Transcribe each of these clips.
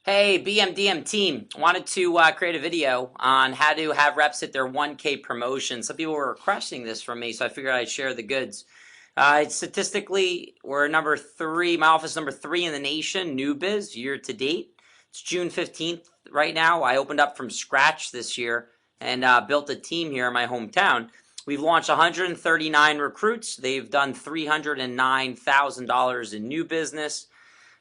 Hey, BMDM team, wanted to create a video on how to have reps hit their 1K promotion. Some people were requesting this from me, so I figured I'd share the goods. Statistically, we're number three, my office number three in the nation, new biz, year to date. It's June 15th right now. I opened up from scratch this year and built a team here in my hometown. We've launched 139 recruits. They've done $309,000 in new business.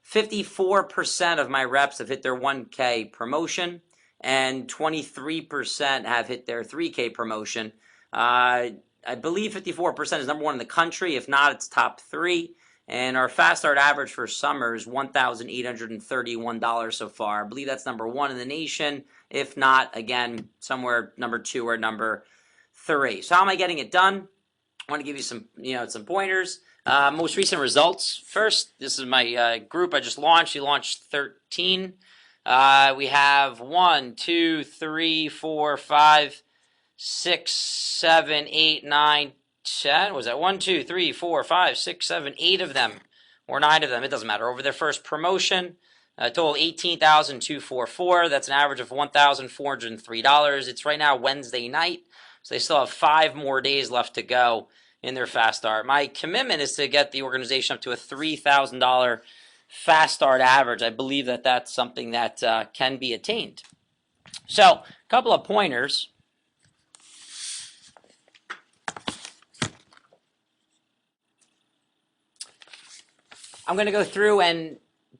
54% of my reps have hit their 1K promotion, and 23% have hit their 3K promotion. I believe 54% is number one in the country. If not, it's top three. And our fast start average for summer is $1,831 so far. I believe that's number one in the nation. If not, again, somewhere number two or number three. So how am I getting it done? I want to give you some pointers. Most recent results. First, this is my group I just launched. We launched 13. We have 1, 2, 3, 4, 5, 6, 7, 8, 9, 10. Was that 1, 2, 3, 4, 5, 6, 7, 8 of them, or 9 of them? It doesn't matter. Over their first promotion, total 18,244. That's an average of $1,403. It's right now Wednesday night, so they still have 5 more days left to go in their fast start. My commitment is to get the organization up to a $3,000 fast start average. I believe that that's something that can be attained. So, a couple of pointers. I'm going to go through and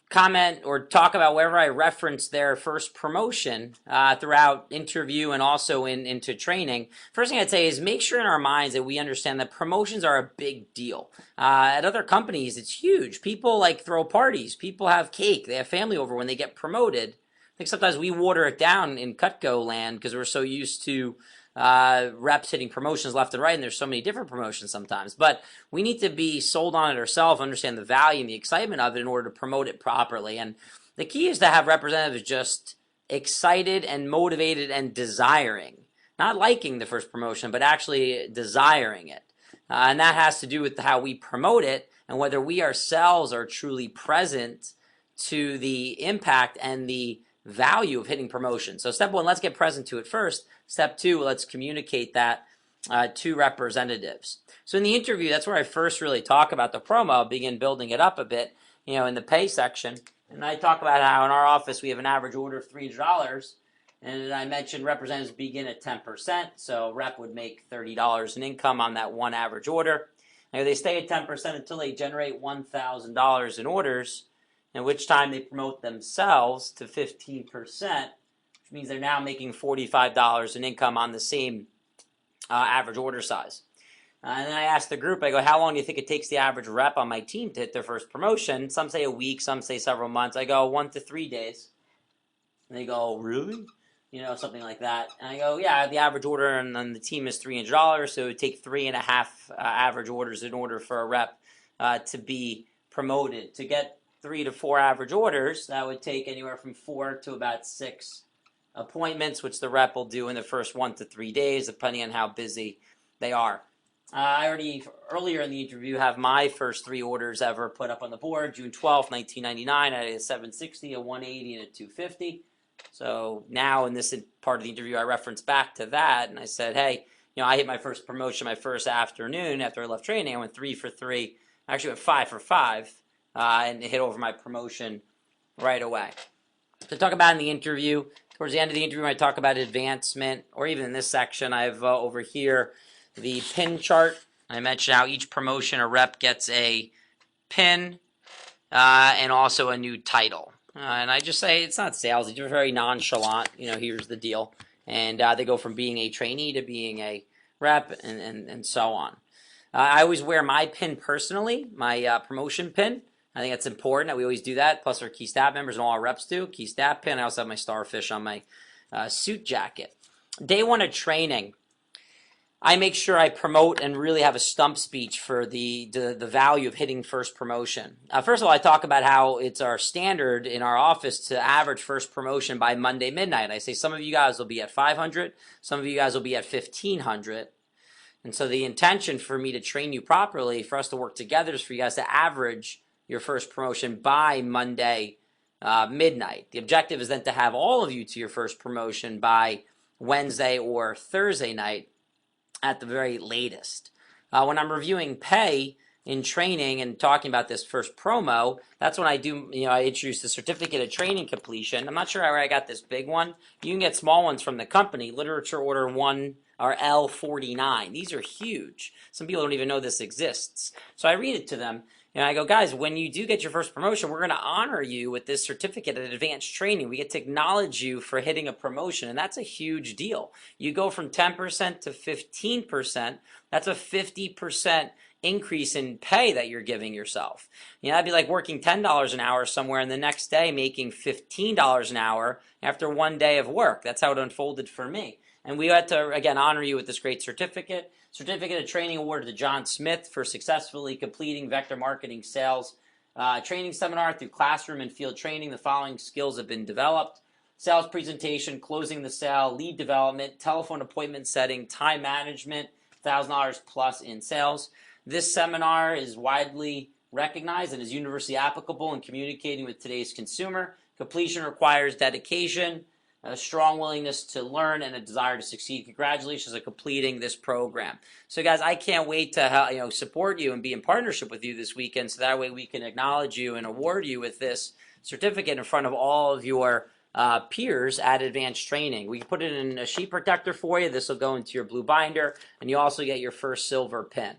comment or talk about wherever I reference their first promotion throughout interview and also into training. First thing I'd say is make sure in our minds that we understand that promotions are a big deal. At other companies, it's huge. People like throw parties. People have cake. They have family over when they get promoted. I think sometimes we water it down in Cutco land because we're so used to reps hitting promotions left and right, and there's so many different promotions sometimes. But we need to be sold on it ourselves, understand the value and the excitement of it in order to promote it properly. And the key is to have representatives just excited and motivated and desiring, not liking the first promotion, but actually desiring it. And that has to do with how we promote it and whether we ourselves are truly present to the impact and the value of hitting promotion. So step one, let's get present to it first. Step two, let's communicate that to representatives. So in the interview, that's where I first really talk about the promo, begin building it up a bit, in the pay section. And I talk about how in our office we have an average order of $300. And I mentioned representatives begin at 10%. So rep would make $30 in income on that one average order. And they stay at 10% until they generate $1,000 in orders, in which time they promote themselves to 15%, which means they're now making $45 in income on the same average order size. And then I asked the group, I go, how long do you think it takes the average rep on my team to hit their first promotion? Some say a week, some say several months. I go 1 to 3 days. And they go, really? Something like that. And I go, yeah, the average order on the team is $300, so it would take 3.5 average orders in order for a rep to be promoted. To get 3 to 4 average orders, that would take anywhere from 4 to about 6 appointments, which the rep will do in the first 1 to 3 days, depending on how busy they are. I already, earlier in the interview, have my first 3 orders ever put up on the board. June 12th, 1999, I had a 760, a 180, and a 250. So now in this part of the interview, I referenced back to that, and I said, hey, I hit my first promotion my first afternoon after I left training. I went 3 for 3. I actually went 5 for 5. And hit over my promotion right away. To talk about in the interview, towards the end of the interview, I talk about advancement, or even in this section, I have over here the pin chart. I mentioned how each promotion or rep gets a pin and also a new title. And I just say it's not sales; it's very nonchalant. Here's the deal, and they go from being a trainee to being a rep, and so on. I always wear my pin personally, my promotion pin. I think it's important that we always do that. Plus our key staff members and all our reps do. Key staff pin. I also have my starfish on my suit jacket. Day 1 of training, I make sure I promote and really have a stump speech for the value of hitting first promotion. First of all, I talk about how it's our standard in our office to average first promotion by Monday midnight. I say some of you guys will be at 500, some of you guys will be at 1,500. And so the intention for me to train you properly, for us to work together, is for you guys to average your first promotion by Monday midnight. The objective is then to have all of you to your first promotion by Wednesday or Thursday night at the very latest. When I'm reviewing pay in training and talking about this first promo, that's when I do, I introduce the certificate of training completion. I'm not sure where I got this big one. You can get small ones from the company, literature order 1 or L49. These are huge. Some people don't even know this exists. So I read it to them. And I go, guys, when you do get your first promotion, we're going to honor you with this certificate of advanced training. We get to acknowledge you for hitting a promotion, and that's a huge deal. You go from 10% to 15%, that's a 50% increase in pay that you're giving yourself. That'd be like working $10 an hour somewhere and the next day making $15 an hour after one day of work. That's how it unfolded for me. And we had to, again, honor you with this great certificate. Certificate of Training awarded to John Smith for successfully completing Vector Marketing Sales training seminar through classroom and field training. The following skills have been developed: sales presentation, closing the sale, lead development, telephone appointment setting, time management, $1,000 plus in sales. This seminar is widely recognized and is universally applicable in communicating with today's consumer. Completion requires dedication, a strong willingness to learn, and a desire to succeed. Congratulations on completing this program. So guys, I can't wait to support you and be in partnership with you this weekend, so that way we can acknowledge you and award you with this certificate in front of all of your peers at Advanced Training. We put it in a sheet protector for you. This will go into your blue binder, and you also get your first silver pin.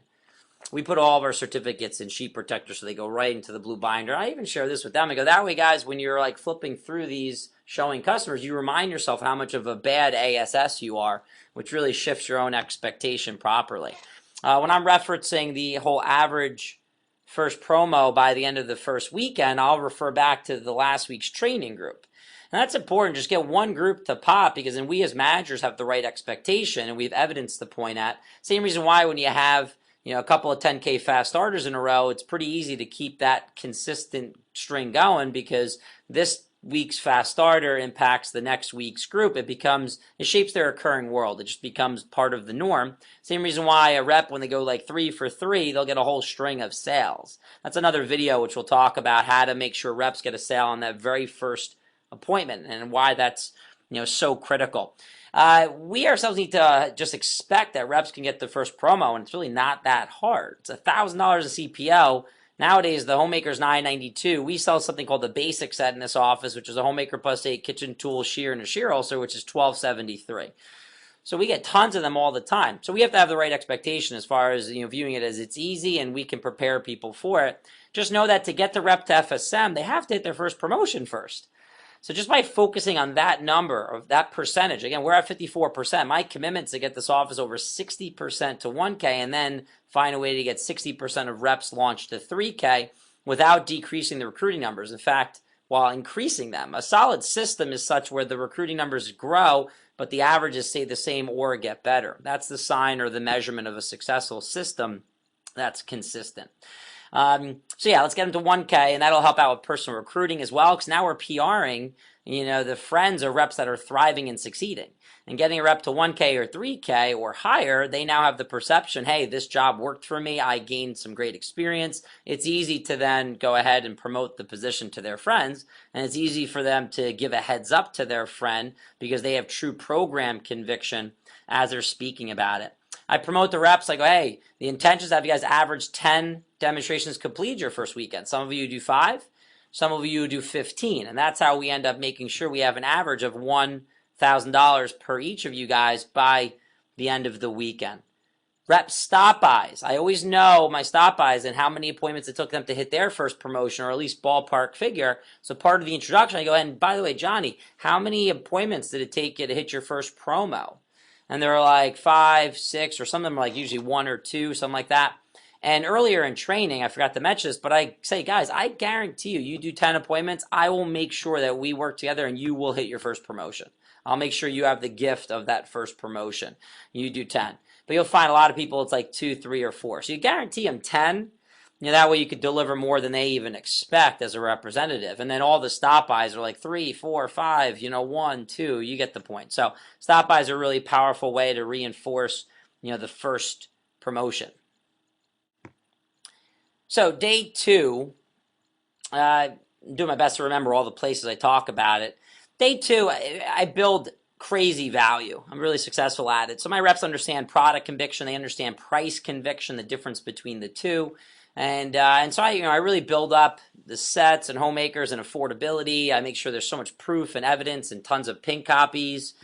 We put all of our certificates in sheet protectors so they go right into the blue binder. I even share this with them. I go, that way, guys, when you're like flipping through these showing customers, you remind yourself how much of a bad ASS you are, which really shifts your own expectation properly. When I'm referencing the whole average first promo by the end of the first weekend, I'll refer back to the last week's training group. And that's important. Just get one group to pop, because then we as managers have the right expectation and we have evidence to point at. Same reason why when you have a couple of 10K fast starters in a row, it's pretty easy to keep that consistent string going, because this week's fast starter impacts the next week's group. It shapes their occurring world. It just becomes part of the norm. Same reason why a rep, when they go like 3 for 3, they'll get a whole string of sales. That's another video which we'll talk about, how to make sure reps get a sale on that very first appointment and why that's so critical. We ourselves need to just expect that reps can get the first promo, and it's really not that hard. It's $1,000 a CPO. Nowadays, the Homemaker's $992. We sell something called the basic set in this office, which is a Homemaker plus 8 kitchen tool, shear, and a shear ulcer, which is $1,273. So we get tons of them all the time. So we have to have the right expectation as far as viewing it as it's easy and we can prepare people for it. Just know that to get the rep to FSM, they have to hit their first promotion first. So just by focusing on that number, of that percentage, again, we're at 54%. My commitment is to get this office over 60% to 1K and then find a way to get 60% of reps launched to 3K without decreasing the recruiting numbers. In fact, while increasing them. A solid system is such where the recruiting numbers grow, but the averages stay the same or get better. That's the sign or the measurement of a successful system that's consistent. So yeah, let's get them to 1K, and that'll help out with personal recruiting as well, because now we're PRing, the friends or reps that are thriving and succeeding. And getting a rep to 1K or 3K or higher, they now have the perception, hey, this job worked for me, I gained some great experience. It's easy to then go ahead and promote the position to their friends, and it's easy for them to give a heads up to their friend because they have true program conviction as they're speaking about it. I promote the reps. I go, hey, the intention is to have you guys average 10 demonstrations complete your first weekend. Some of you do 5, some of you do 15, and that's how we end up making sure we have an average of $1,000 per each of you guys by the end of the weekend. Rep stop-bys. I always know my stop-bys and how many appointments it took them to hit their first promotion, or at least ballpark figure. So part of the introduction, I go, and by the way, Johnny, how many appointments did it take you to hit your first promo? And they're like 5, 6, or some of them are like usually 1 or 2, something like that. And earlier in training, I forgot to mention this, but I say, guys, I guarantee you, you do 10 appointments, I will make sure that we work together and you will hit your first promotion. I'll make sure you have the gift of that first promotion. You do 10. But you'll find a lot of people, it's like 2, 3, or 4. So you guarantee them 10. That way you could deliver more than they even expect as a representative. And then all the stop-bys are like 3, 4, 5, 1, 2. You get the point. So stop-bys are a really powerful way to reinforce, the first promotion. So day 2, do my best to remember all the places I talk about it. Day two, I build crazy value. I'm really successful at it. So my reps understand product conviction. They understand price conviction, the difference between the two. And so I really build up the sets and homemakers and affordability. I make sure there's so much proof and evidence and tons of pink copies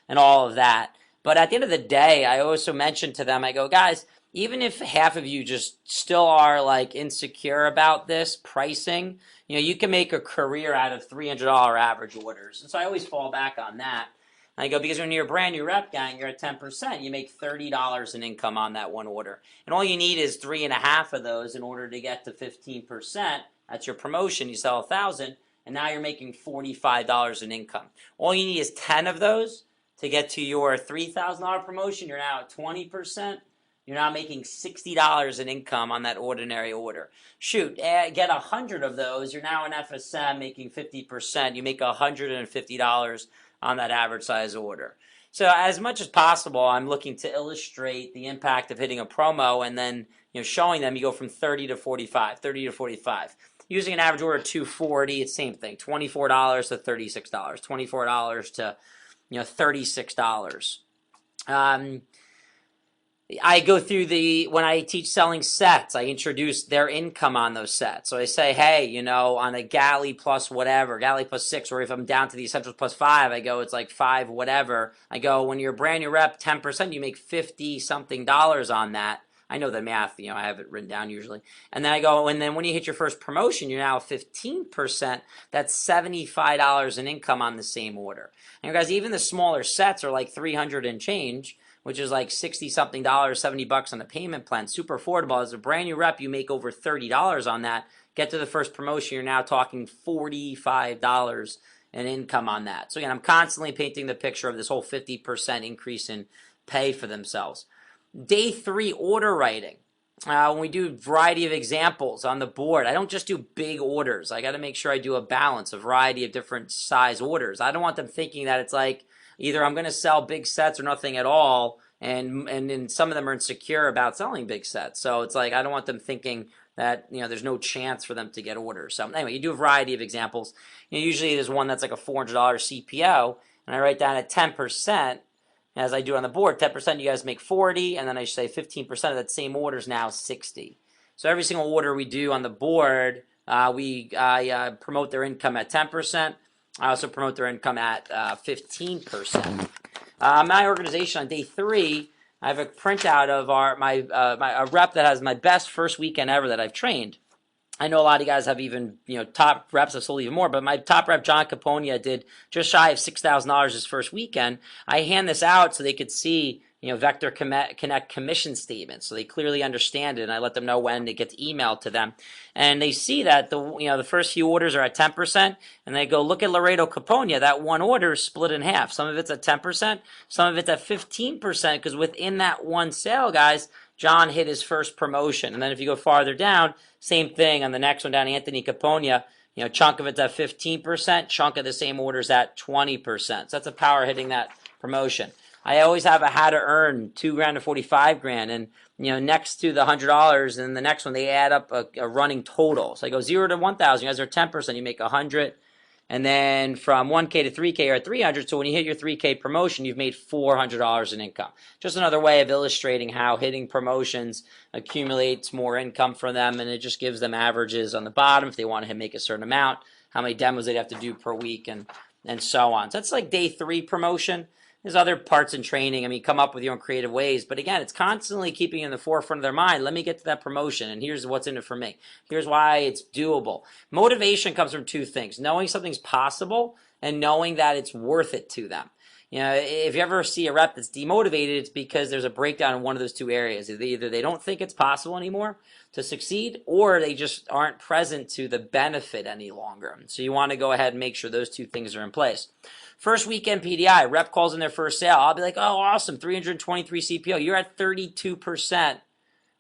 and all of that. But at the end of the day, I also mention to them, I go, guys, even if half of you just still are like insecure about this pricing, you can make a career out of $300 average orders. And so I always fall back on that. And I go, because when you're a brand new rep gang, you're at 10%, you make $30 in income on that one order. And all you need is 3.5 of those in order to get to 15%. That's your promotion. You sell 1,000, and now you're making $45 in income. All you need is 10 of those to get to your $3,000 promotion. You're now at 20%. You're now making $60 in income on that ordinary order. Shoot, get 100 of those. You're now an FSM making 50%. You make $150 on that average size order. So as much as possible, I'm looking to illustrate the impact of hitting a promo and then showing them you go from 30 to 45, 30 to 45. Using an average order of 240, it's the same thing. $24 to $36, $24 to $36. I go through when I teach selling sets, I introduce their income on those sets. So I say, hey, on a galley plus whatever, galley plus 6, or if I'm down to the essentials plus 5, I go, it's like 5 whatever. I go, when you're a brand new rep, 10%, you make 50 something dollars on that. I know the math, I have it written down usually. And then I go, and then when you hit your first promotion, you're now 15%. That's $75 in income on the same order. And guys, even the smaller sets are like 300 and change, which is like 60 something dollars, $70 on the payment plan. Super affordable. As a brand new rep, you make over $30 on that. Get to the first promotion, you're now talking $45 in income on that. So again, I'm constantly painting the picture of this whole 50% increase in pay for themselves. Day 3, order writing. When we do a variety of examples on the board, I don't just do big orders. I got to make sure I do a balance, a variety of different size orders. I don't want them thinking that it's like either I'm going to sell big sets or nothing at all, and then some of them are insecure about selling big sets. So it's like I don't want them thinking that there's no chance for them to get orders. So anyway, you do a variety of examples. Usually there's one that's like a $400 CPO, and I write down at 10%. As I do on the board, 10% you guys make 40, and then I say 15% of that same order is now 60. So every single order we do on the board, I promote their income at 10%. I also promote their income at 15%. My organization on day 3, I have a printout of a rep that has my best first weekend ever that I've trained. I know a lot of you guys have even, top reps have sold even more, but my top rep, John Caponia, did just shy of $6,000 his first weekend. I hand this out so they could see, Vector Connect commission statements, so they clearly understand it, and I let them know when it gets emailed to them. And they see that the first few orders are at 10%, and they go, look at Laredo Caponia, that one order is split in half. Some of it's at 10%, some of it's at 15%, because within that one sale, guys, John hit his first promotion. And then if you go farther down, same thing on the next one down, Anthony Caponia, chunk of it's at 15%, chunk of the same order's at 20%. So that's a power hitting that promotion. I always have a how to earn $2,000 to $45,000, and next to the $100, and the next one they add up a running total. So I go 0 to 1,000. You guys are 10%. You make 100, and then from 1K to 3K you're at 300. So when you hit your 3K promotion, you've made $400 in income. Just another way of illustrating how hitting promotions accumulates more income for them, and it just gives them averages on the bottom if they want to make a certain amount, how many demos they'd have to do per week, and so on. So that's like day 3 promotion. There's other parts in training. Come up with your own creative ways. But again, it's constantly keeping in the forefront of their mind. Let me get to that promotion, and here's what's in it for me. Here's why it's doable. Motivation comes from 2 things. Knowing something's possible and knowing that it's worth it to them. If you ever see a rep that's demotivated, it's because there's a breakdown in one of those 2 areas. Either they don't think it's possible anymore to succeed, or they just aren't present to the benefit any longer. So you want to go ahead and make sure those 2 things are in place. First weekend PDI, rep calls in their first sale. I'll be like, oh, awesome, 323 CPO. You're at 32%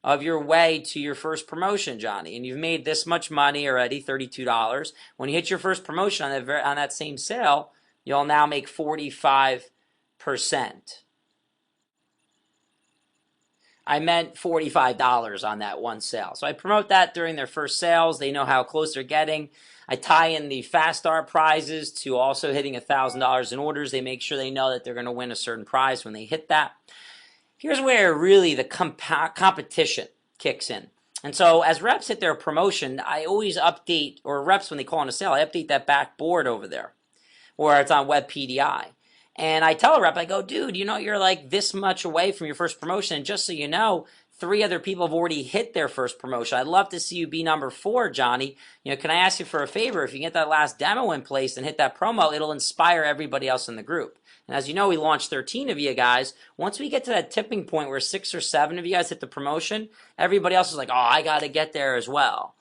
of your way to your first promotion, Johnny, and you've made this much money already, $32. When you hit your first promotion on that same sale, you'll now make 45%. I meant $45 on that one sale. So I promote that during their first sales. They know how close they're getting. I tie in the Fast Start prizes to also hitting $1,000 in orders. They make sure they know that they're going to win a certain prize when they hit that. Here's where really the competition kicks in. And so as reps hit their promotion, I always update, or reps when they call on a sale, I update that back board over there, or it's on Web PDI. And I tell a rep, I go, dude, you know, you're like this much away from your first promotion. And just so you know, 3 other people have already hit their first promotion. I'd love to see you be number 4, Johnny. You know, can I ask you for a favor? If you get that last demo in place and hit that promo, it'll inspire everybody else in the group. And as you know, we launched 13 of you guys. Once we get to that tipping point where 6 or 7 of you guys hit the promotion, everybody else is like, oh, I got to get there as well.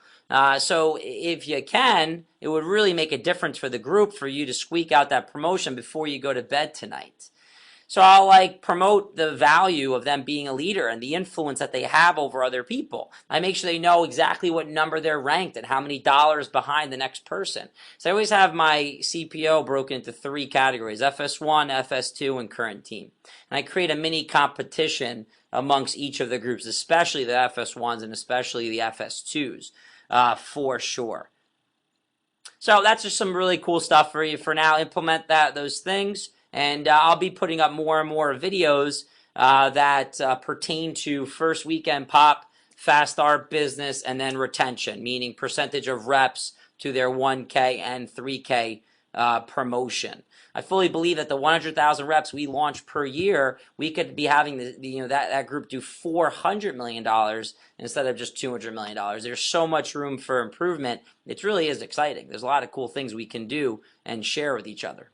So if you can, it would really make a difference for the group for you to squeak out that promotion before you go to bed tonight. So I'll like promote the value of them being a leader and the influence that they have over other people. I make sure they know exactly what number they're ranked and how many dollars behind the next person. So I always have my CPO broken into 3 categories: FS1, FS2, and current team. And I create a mini competition amongst each of the groups, especially the FS1s and especially the FS2s, for sure. So that's just some really cool stuff for you for now. Implement those things. And I'll be putting up more and more videos that pertain to first weekend pop, Fast Start business, and then retention, meaning percentage of reps to their 1K and 3K promotion. I fully believe that the 100,000 reps we launch per year, we could be having that group do $400 million instead of just $200 million. There's so much room for improvement. It really is exciting. There's a lot of cool things we can do and share with each other.